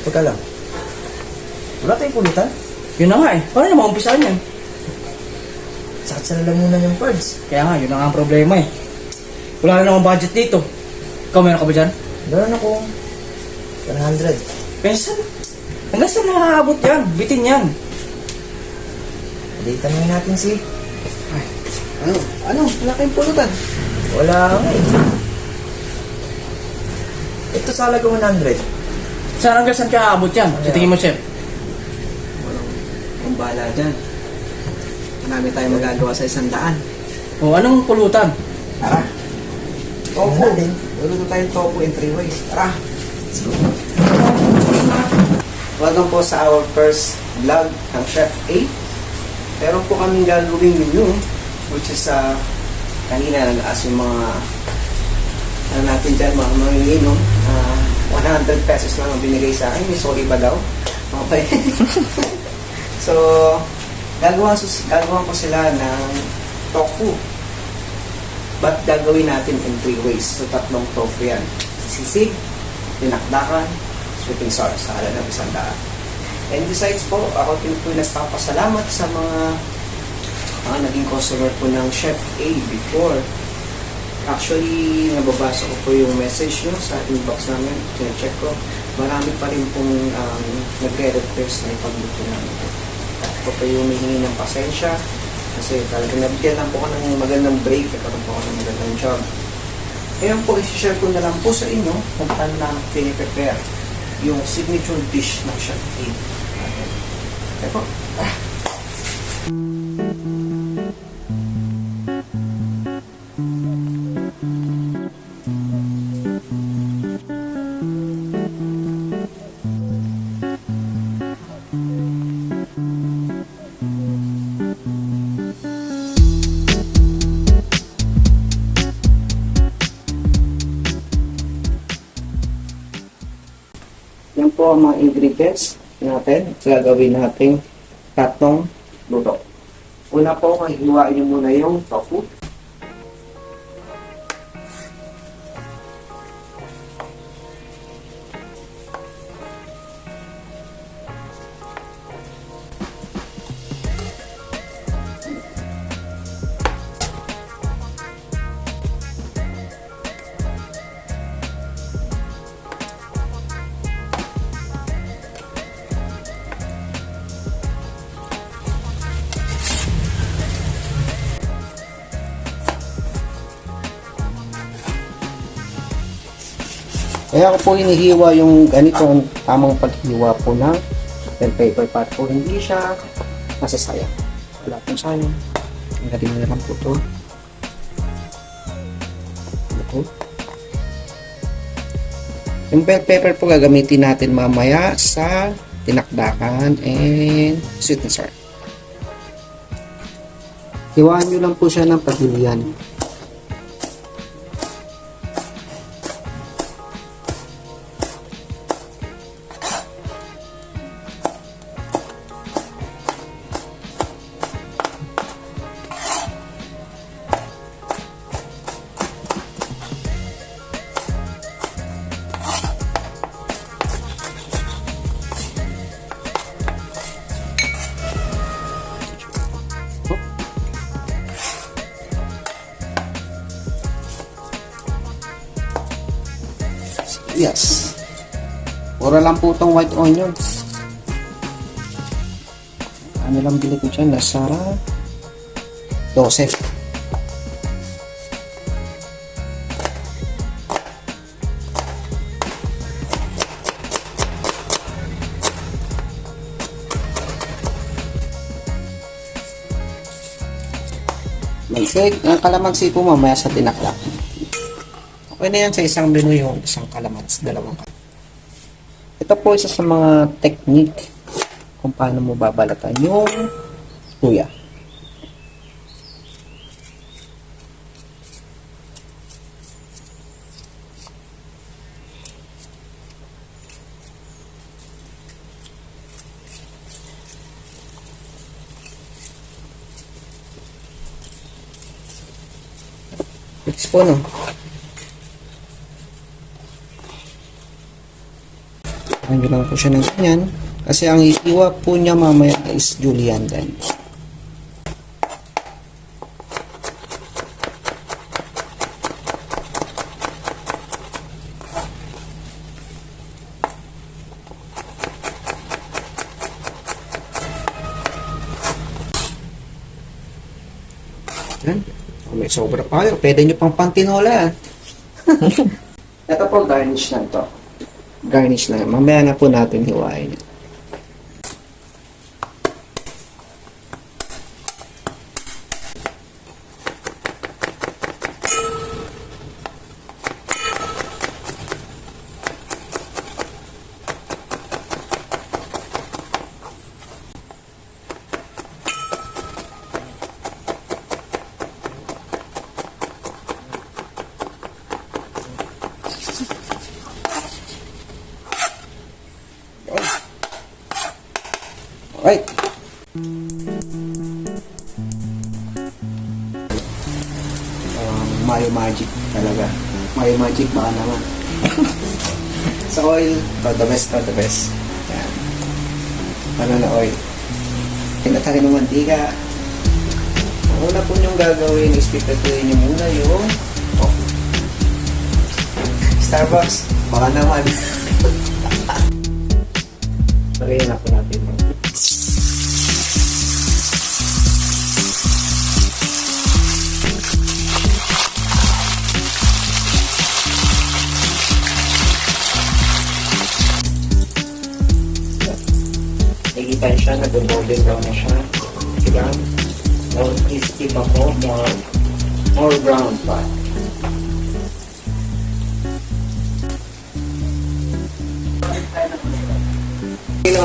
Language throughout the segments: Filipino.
Teka lang. Wala tayong pulutan? Yun na nga eh. Paano niya maumpisahan yan? Sakit sa lalamunan yung parts. Kaya nga, yun na nga ang problema eh. Wala na namang budget dito. Ikaw meron ka ba dyan? Meron ako 100. Peso? Hanggang saan nakakaabot yan? Bitin yan. Hindi tanongin natin si... Ano? Wala kayong pulutan. Wala nga eh. Ito sa halaga 100. Saan hanggang saan ka aabot yan? Sa tingin mo, chef? Kung bahala dyan. Marami tayong magagawa sa 100. O, anong pulutan? Tara. Tofu. Ano natin? Luluto tayong tofu in 3 ways. Tara. Let's go. Welcome po sa our first vlog ng Chef A. Meron po kaming gagawing menu, which is kanina nag-aas yung mga ano natin dyan, mga manginginom. 100 pesos lang ang binigay sa akin. Sorry ba daw? Okay. So, gagawa ko sila ng tofu. But gagawin natin in 3 ways. So, tatlong tofu yan. Sisig, dinakdakan, sweet and sour sa halagang 100. And besides po, ako din po nagpapasalamat sa mga naging customer po ng Chef A before. Actually, nababasa ko po yung message nyo sa inbox namin. Check ko. Marami pa rin pong nagre-request na ipagluto namin. At po po yung humihingi ng pasensya. Kasi talagang nabigyan lang po ko ng magandang break. Nagkaroon po ako ng magandang job. Ngayon po, isi-share ko na lang po sa inyo kung paano namin piniprepare yung signature dish ng Chef A. Okay po. Yan po ang mga ingredients natin. Gagawin natin tatlong luto. Una po, hihiwain nyo muna yung tofu. Kaya ko po hinihiwa yung ganitong tamang paghiwa po ng bell pepper para po hindi siya masasayang. Wala pong sayang. Ang galing na lang po ito. Yung bell pepper po gagamitin natin mamaya sa tinakdakan and sweet and sour. Hiwaan nyo lang po siya ng pagilian. Yes. Pura lang po itong white onions. Ano lang bili ko dyan? Nasa 12. Magsig. Ang kalamansi po mamaya sa tinaklak. Okay na yan sa isang menu yung isang kalamansi, dalawang kalamansi. Ito po isa sa mga technique kung paano mo babalatan yung luya. Mix po, no? Ano lang po siya ng ganyan. Kasi ang iiwa po niya mamaya is julienne din. Yan. May sobra pa kayo. Pwede nyo pang pantinola yan. Ito po, garnish lang to. Garnish lang. Mamaya na po natin hiwain. Alright. Mayo Magic talaga. Mayo Magic baka naman. Sa oil, the best, the best. Yan. Ano na oil? Tinatakin ng mantika. Ang una po niyong gagawin is pipatuloy niyo muna yung coffee. Starbucks, baka naman. Lagyan na po natin. Nakikita siya, nag-golden brown na siya. Diba? Now, please keep ako more brown pa.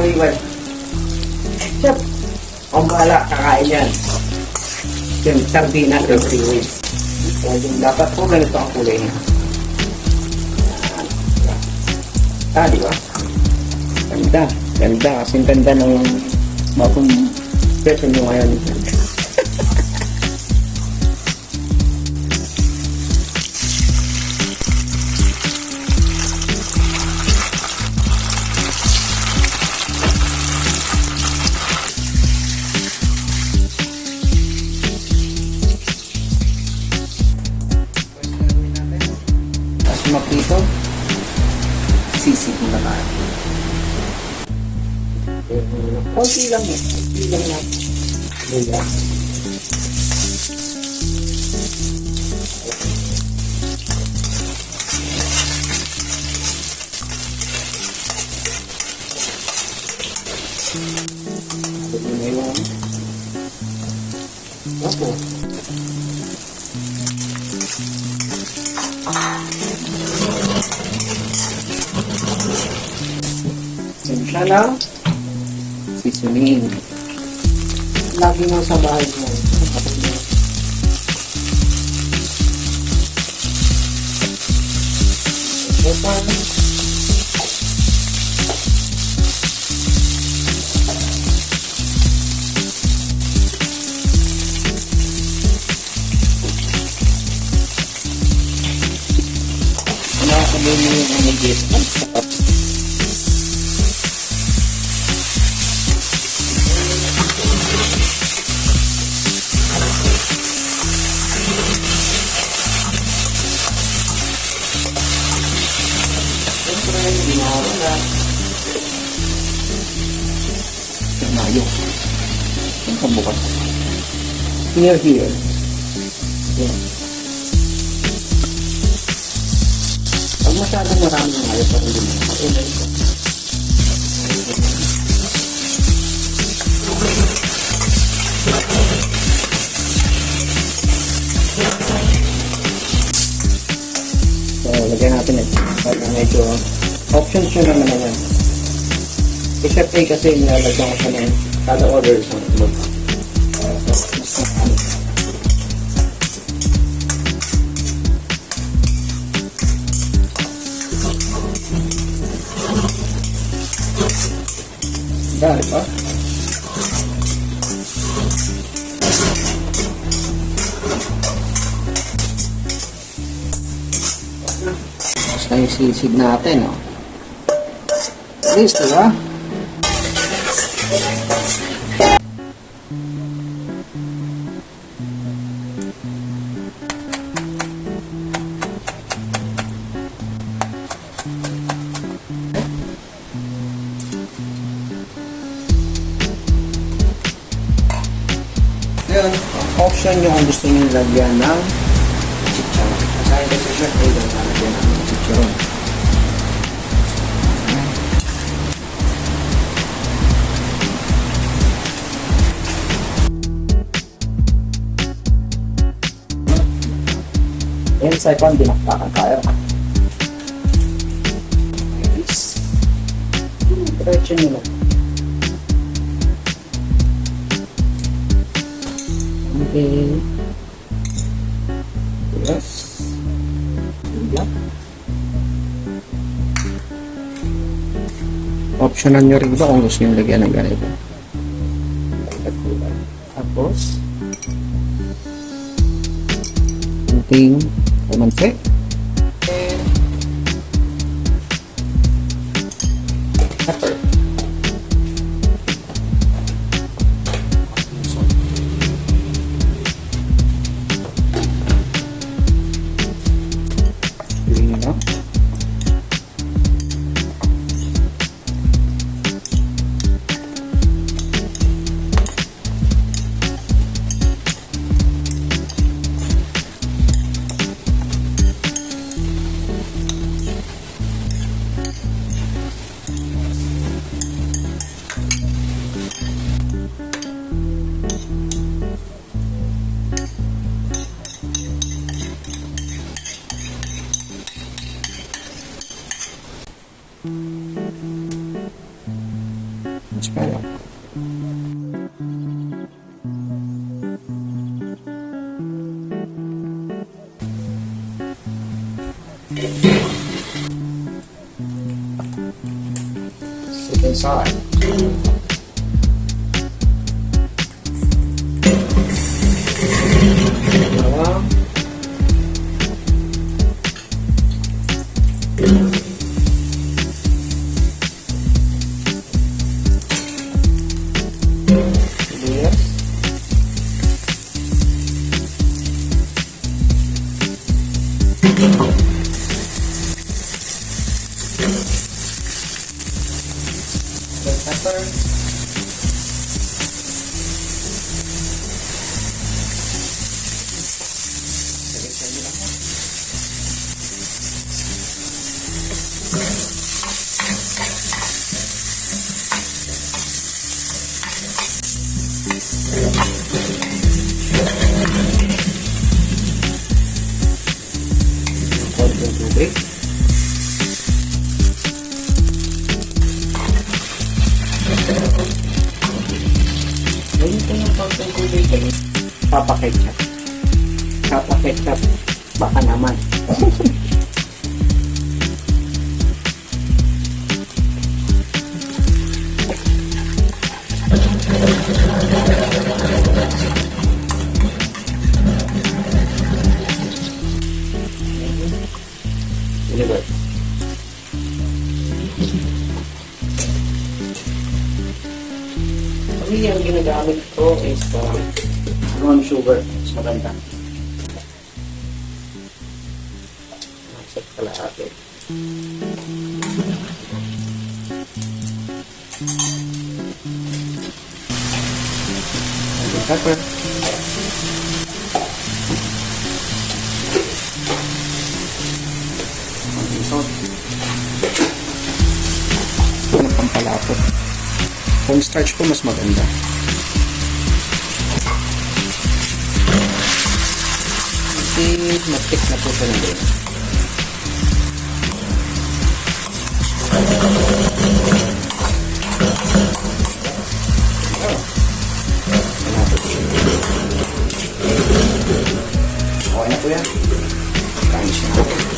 Iwan. Chef, ang bahala, kakain yan. Yung sardina, yung seaweed. Dapat po ganito ang kulay niya. Di ba? Ganda. Ganda. Kasing ganda ng bagong peso nyo ngayon. Dito, sisig na naman. Konti lang yan. Konti lang yan. Ayan. Opo. Siya lang seasoning. Lagi mo sa bahay mo. Opan. Ano ako mo yung umigit? Mayo. Ang pambukas. Near here. Yeah. Pag masyadong marami ng mayo, parang hindi mo. Okay, so, lagyan natin ito. Para medyo options nyo naman na yan. Si Chef A kasi nilalagyan ko siya ng kada order sa itlog. Dali pa. Basta yung sisig natin, oh. Listo, diba? Ngayon, option nyo kung gusto nyo lagyan ng chicharon. Sa akin kasi siya, ay doon lalagyan ng chicharon. And second, dinaktakan tayo. Nice. Diretso nyo lang. Okay. Yes. Yeah. Optional nyo rin ba kung gusto nyo lagyan ng ganito. Tapos, kunting kamansi. Pepper. Yun na. Mas pala. Sit inside. Pepper. Konting tubig. Ngayon ko yung konting tubig. Papaketchup. Papaketchup. Baka naman. Deliver. Kami ang ginagamit ko is brown sugar. Mas maganda. Set kalahati. Pepper. Salt. Ano pampalapot. Kung starch po mas maganda. Kasi matik na po siya na din. Okay na po yan. Kain siya natin.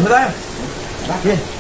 Ano tayo? Tara. Sige.